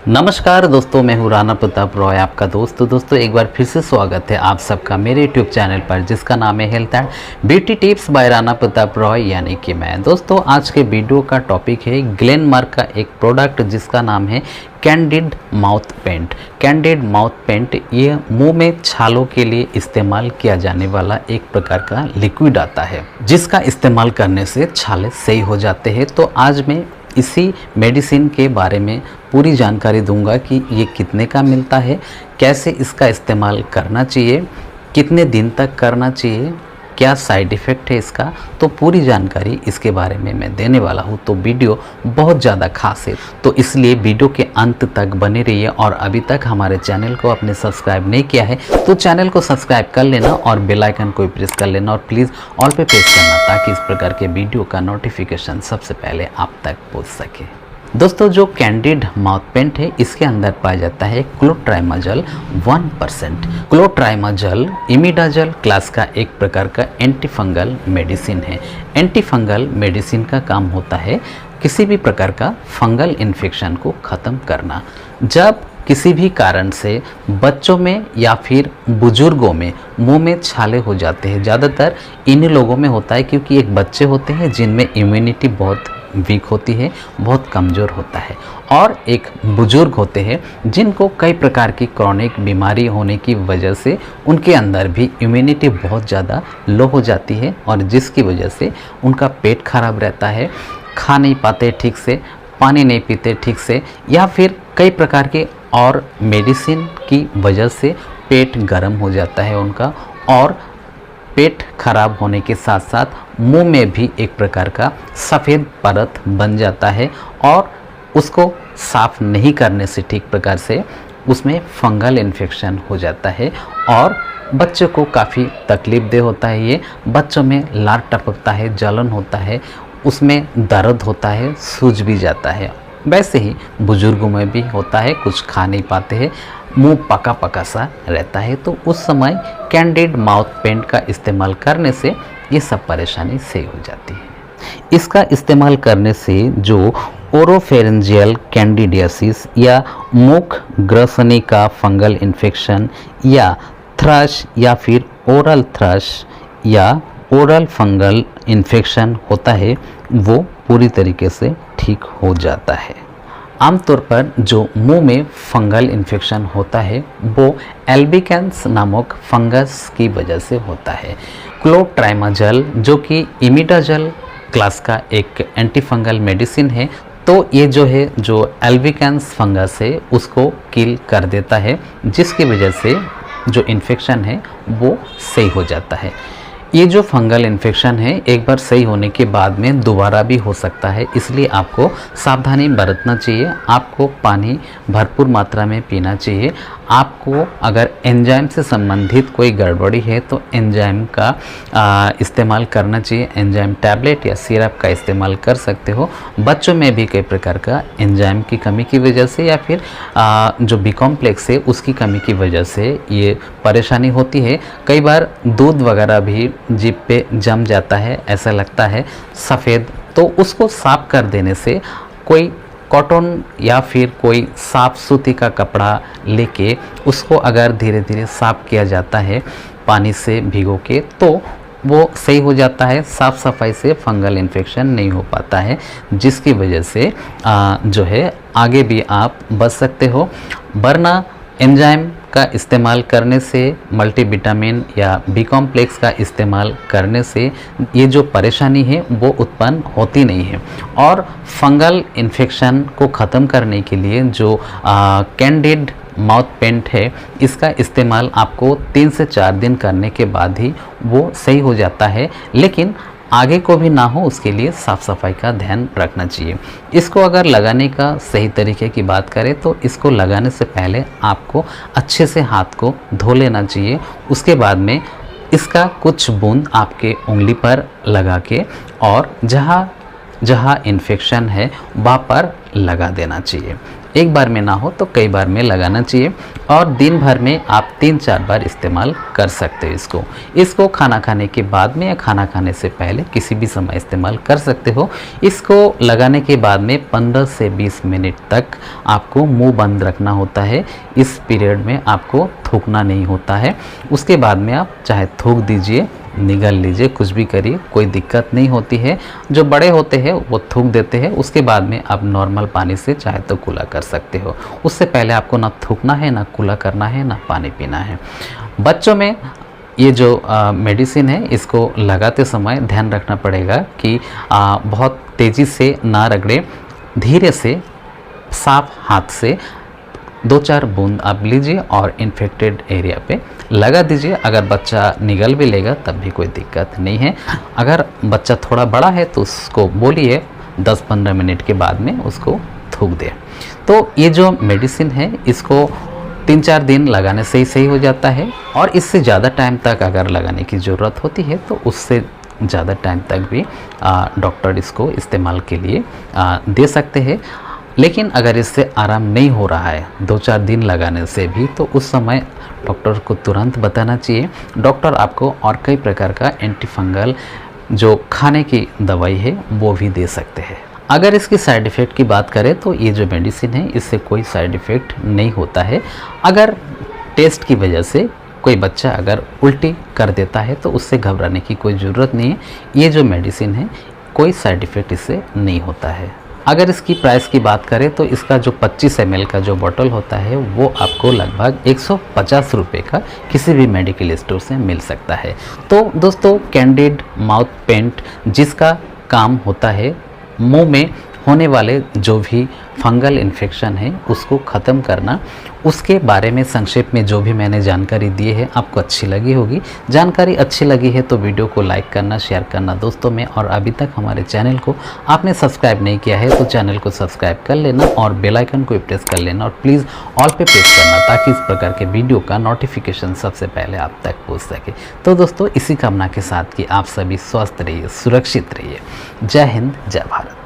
नमस्कार दोस्तों, मैं हूँ राणा प्रताप रॉय, आपका दोस्त। तो दोस्तों एक बार फिर से स्वागत है आप सबका मेरे यूट्यूब चैनल पर, जिसका नाम है health and beauty tips by Rana Pratap Roy, यानी कि मैं। दोस्तों आज के वीडियो का टॉपिक है ग्लेनमार्क का एक प्रोडक्ट जिसका नाम है Candid Mouth Paint. Candid Mouth Paint ये मुंह में छालों के लिए इस्तेमाल किया जाने वाला एक प्रकार का लिक्विड आता है, जिसका इस्तेमाल करने से छाले सही हो जाते हैं। तो आज मैं इसी मेडिसिन के बारे में पूरी जानकारी दूंगा कि ये कितने का मिलता है, कैसे इसका इस्तेमाल करना चाहिए, कितने दिन तक करना चाहिए, क्या साइड इफ़ेक्ट है इसका। तो पूरी जानकारी इसके बारे में मैं देने वाला हूँ। तो वीडियो बहुत ज़्यादा खास है, तो इसलिए वीडियो के अंत तक बने रहिए। और अभी तक हमारे चैनल को आपने सब्सक्राइब नहीं किया है तो चैनल को सब्सक्राइब कर लेना और बेल आइकन को प्रेस कर लेना, और प्लीज़ ऑल पे प्रेस करना ताकि इस प्रकार के वीडियो का नोटिफिकेशन सबसे पहले आप तक पहुँच सके। दोस्तों जो कैंडिड माउथ पेंट है इसके अंदर पाया जाता है क्लोट्राइमाजल 1%। क्लोट्राइमाजल इमिडाजल क्लास का एक प्रकार का एंटीफंगल मेडिसिन है। एंटीफंगल मेडिसिन का काम होता है किसी भी प्रकार का फंगल इन्फेक्शन को ख़त्म करना। जब किसी भी कारण से बच्चों में या फिर बुजुर्गों में मुंह में छाले हो जाते हैं, ज़्यादातर इन लोगों में होता है क्योंकि एक बच्चे होते हैं जिनमें इम्यूनिटी बहुत वीक होती है, बहुत कमज़ोर होता है, और एक बुजुर्ग होते हैं जिनको कई प्रकार की क्रॉनिक बीमारी होने की वजह से उनके अंदर भी इम्यूनिटी बहुत ज़्यादा लो हो जाती है, और जिसकी वजह से उनका पेट खराब रहता है, खा नहीं पाते ठीक से, पानी नहीं पीते ठीक से, या फिर कई प्रकार के और मेडिसिन की वजह से पेट गर्म हो जाता है उनका, और पेट खराब होने के साथ साथ मुंह में भी एक प्रकार का सफ़ेद परत बन जाता है, और उसको साफ नहीं करने से ठीक प्रकार से उसमें फंगल इन्फेक्शन हो जाता है, और बच्चों को काफ़ी तकलीफ दे होता है। ये बच्चों में लार टपकता है, जलन होता है, उसमें दर्द होता है, सूज भी जाता है। वैसे ही बुजुर्गों में भी होता है, कुछ खा नहीं पाते हैं, मुंह पका पका सा रहता है। तो उस समय कैंडिड माउथ पेंट का इस्तेमाल करने से ये सब परेशानी सही हो जाती है। इसका इस्तेमाल करने से जो ओरोफेरेंजियल कैंडिडियासिस या मुख ग्रसनी का फंगल इन्फेक्शन या थ्रश या फिर ओरल थ्रश या ओरल फंगल इन्फेक्शन होता है वो पूरी तरीके से ठीक हो जाता है। आमतौर पर जो मुंह में फंगल इन्फेक्शन होता है वो एल्बिकेंस नामक फंगस की वजह से होता है। क्लोट्राइमाजल जो कि इमिडाजल क्लास का एक एंटीफंगल मेडिसिन है, तो ये जो है जो एल्बिकेंस फंगस है उसको किल कर देता है, जिसकी वजह से जो इन्फेक्शन है वो सही हो जाता है। ये जो फंगल इन्फेक्शन है एक बार सही होने के बाद में दोबारा भी हो सकता है, इसलिए आपको सावधानी बरतना चाहिए। आपको पानी भरपूर मात्रा में पीना चाहिए। आपको अगर एंजाइम से संबंधित कोई गड़बड़ी है तो एंजाइम का इस्तेमाल करना चाहिए। एंजाइम टैबलेट या सिरप का इस्तेमाल कर सकते हो। बच्चों में भी कई प्रकार का एंजाइम की कमी की वजह से या फिर जो बी कॉम्प्लेक्स है उसकी कमी की वजह से ये परेशानी होती है। कई बार दूध वगैरह भी जीभ पे जम जाता है, ऐसा लगता है सफ़ेद, तो उसको साफ कर देने से कोई कॉटन या फिर कोई साफ सूती का कपड़ा लेके उसको अगर धीरे धीरे साफ किया जाता है पानी से भिगो के, तो वो सही हो जाता है। साफ़ सफाई से फंगल इन्फेक्शन नहीं हो पाता है, जिसकी वजह से जो है आगे भी आप बच सकते हो। वरना एंजाइम का इस्तेमाल करने से, मल्टीविटामिन या बी कॉम्प्लेक्स का इस्तेमाल करने से ये जो परेशानी है वो उत्पन्न होती नहीं है। और फंगल इन्फेक्शन को ख़त्म करने के लिए जो कैंडिड माउथ पेंट है इसका इस्तेमाल आपको 3 से 4 दिन करने के बाद ही वो सही हो जाता है, लेकिन आगे को भी ना हो उसके लिए साफ़ सफाई का ध्यान रखना चाहिए। इसको अगर लगाने का सही तरीके की बात करें तो इसको लगाने से पहले आपको अच्छे से हाथ को धो लेना चाहिए। उसके बाद में इसका कुछ बूंद आपके उंगली पर लगा के और जहाँ जहाँ इन्फेक्शन है वहाँ पर लगा देना चाहिए। एक बार में ना हो तो कई बार में लगाना चाहिए और दिन भर में आप 3-4 बार इस्तेमाल कर सकते हो। इसको खाना खाने के बाद में या खाना खाने से पहले किसी भी समय इस्तेमाल कर सकते हो। इसको लगाने के बाद में 15 से 20 मिनट तक आपको मुंह बंद रखना होता है। इस पीरियड में आपको थूकना नहीं होता है। उसके बाद में आप चाहे थूक दीजिए, निगल लीजिए, कुछ भी करिए, कोई दिक्कत नहीं होती है। जो बड़े होते हैं वो थूक देते हैं, उसके बाद में आप नॉर्मल पानी से चाहे तो कुला कर सकते हो। उससे पहले आपको ना थूकना है, ना कुला करना है, ना पानी पीना है। बच्चों में ये जो मेडिसिन है इसको लगाते समय ध्यान रखना पड़ेगा कि बहुत तेज़ी से ना रगड़े, धीरे से साफ हाथ से 2-4 बूंद आप लीजिए और इन्फेक्टेड एरिया पे लगा दीजिए। अगर बच्चा निगल भी लेगा तब भी कोई दिक्कत नहीं है। अगर बच्चा थोड़ा बड़ा है तो उसको बोलिए 10-15 मिनट के बाद में उसको थूक दे। तो ये जो मेडिसिन है इसको 3-4 दिन लगाने से ही सही हो जाता है और इससे ज़्यादा टाइम तक अगर लगाने की ज़रूरत होती है तो उससे ज़्यादा टाइम तक भी डॉक्टर इसको इस्तेमाल के लिए दे सकते हैं। लेकिन अगर इससे आराम नहीं हो रहा है 2-4 दिन लगाने से भी, तो उस समय डॉक्टर को तुरंत बताना चाहिए। डॉक्टर आपको और कई प्रकार का एंटीफंगल जो खाने की दवाई है वो भी दे सकते हैं। अगर इसकी साइड इफ़ेक्ट की बात करें तो ये जो मेडिसिन है इससे कोई साइड इफ़ेक्ट नहीं होता है। अगर टेस्ट की वजह से कोई बच्चा अगर उल्टी कर देता है तो उससे घबराने की कोई ज़रूरत नहीं है। ये जो मेडिसिन है कोई साइड इफ़ेक्ट इससे नहीं होता है। अगर इसकी प्राइस की बात करें तो इसका जो 25 ml का जो बॉटल होता है वो आपको लगभग 150 रुपये का किसी भी मेडिकल स्टोर से मिल सकता है। तो दोस्तों, कैंडिड माउथ पेंट जिसका काम होता है मुंह में होने वाले जो भी फंगल इन्फेक्शन है उसको ख़त्म करना, उसके बारे में संक्षेप में जो भी मैंने जानकारी दी है आपको अच्छी लगी होगी। जानकारी अच्छी लगी है तो वीडियो को लाइक करना, शेयर करना दोस्तों में, और अभी तक हमारे चैनल को आपने सब्सक्राइब नहीं किया है तो चैनल को सब्सक्राइब कर लेना और बेल आइकन को प्रेस कर लेना और प्लीज़ ऑल पे प्रेस करना ताकि इस प्रकार के वीडियो का नोटिफिकेशन सबसे पहले आप तक पहुँच सके। तो दोस्तों, इसी कामना के साथ कि आप सभी स्वस्थ रहिए, सुरक्षित रहिए। जय हिंद, जय भारत।